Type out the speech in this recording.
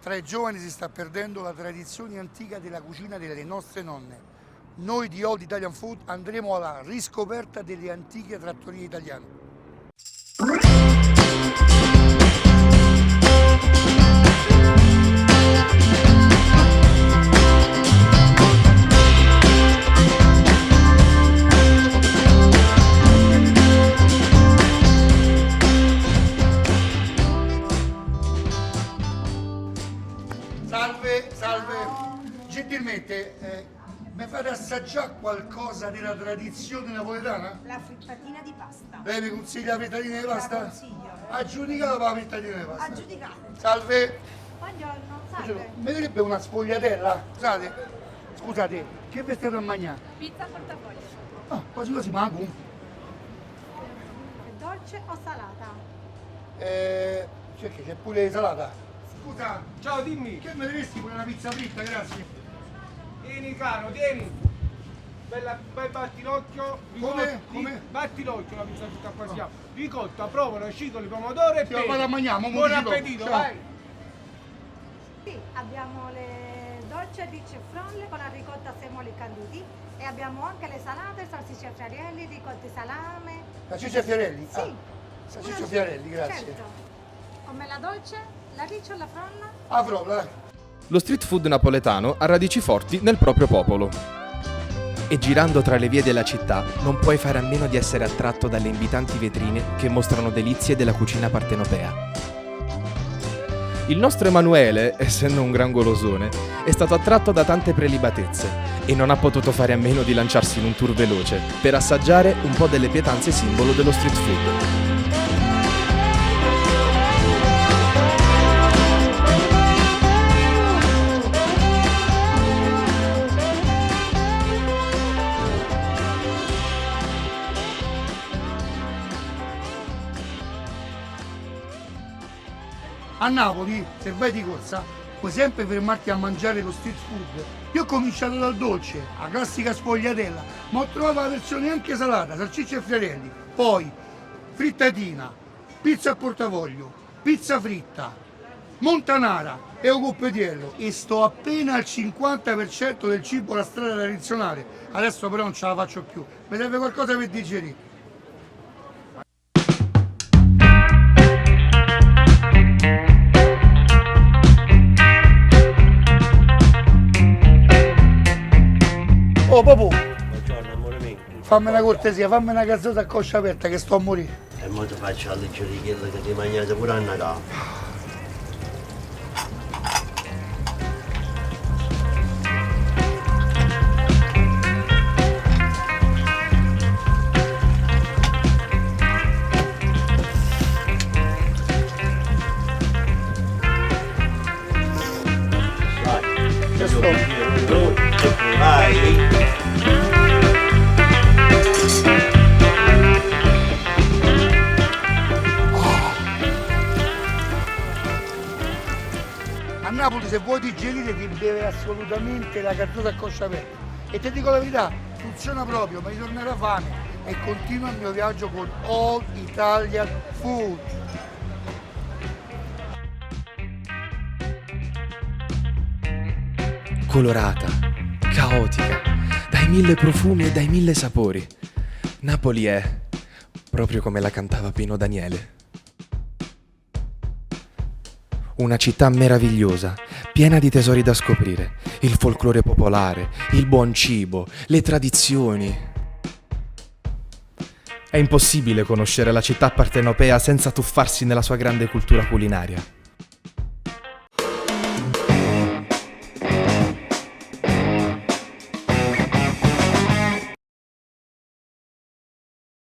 Tra i giovani si sta perdendo la tradizione antica della cucina delle nostre nonne. Noi di Old Italian Food andremo alla riscoperta delle antiche trattorie italiane. Salve, gentilmente mi fate assaggiare qualcosa della tradizione napoletana? La frittatina di pasta. Lei mi consiglia la frittatina di pasta? La consiglio. Aggiudicata la frittatina di pasta. Aggiudicate. Salve, Buongiorno, salve. mi darebbe una sfogliatella? Scusate, che vi state a mangiare? Pizza portafoglio. Ah, quasi quasi manco. È dolce o salata? C'è pure salata. Scusa, Ciao, dimmi. che mi diresti pure una pizza fritta, grazie. Tieni caro, tieni. Bella, bel batti l'occhio. Come? Batti l'occhio la pizza tutta qua siamo. Ricotta, provola, scicoli, pomodoro e Ti vado a mangiare, mo Buon mi dici appetito, dopo. Ciao. vai. Sì, abbiamo le dolce ricce frolle con la ricotta, semoli canduti e abbiamo anche le salate, salsicce friarelli, ricotti salame. Salsiccia Fiorelli? Sì. Salsiccia Una- Fiorelli, grazie. Certo. Come la dolce, la riccia o la frolla? Ah, dai. Lo street food napoletano ha radici forti nel proprio popolo. E girando tra le vie della città non puoi fare a meno di essere attratto dalle invitanti vetrine che mostrano delizie della cucina partenopea. Il nostro Emanuele, essendo un gran golosone, è stato attratto da tante prelibatezze e non ha potuto fare a meno di lanciarsi in un tour veloce per assaggiare un po' delle pietanze simbolo dello street food. A Napoli, se vai di corsa, puoi sempre fermarti a mangiare lo street food. Io ho cominciato dal dolce, la classica sfogliatella, ma ho trovato la versione anche salata, salsicce e friarelli. Poi, frittatina, pizza al portafoglio, pizza fritta, montanara e un coppetiello. E sto appena al 50% del cibo alla strada tradizionale. Adesso però non ce la faccio più. Mi serve qualcosa per digerire. Oh papà, Buongiorno amore mio. fammi una cortesia, fammi una cazzata a coscia aperta che sto a morire. E mo ti faccio la leggera di quello che ti mangiate pure a Natale. Vai. Che sto? Vai. A Napoli se vuoi digerire ti beve assolutamente la cazzata a coscia aperta. E ti dico la verità, funziona proprio, mi ritornerà fame e continuo il mio viaggio con All Italian Food. Colorata, caotica, dai mille profumi e dai mille sapori. Napoli è proprio come la cantava Pino Daniele. Una città meravigliosa, piena di tesori da scoprire, il folklore popolare, il buon cibo, le tradizioni. È impossibile conoscere la città partenopea senza tuffarsi nella sua grande cultura culinaria.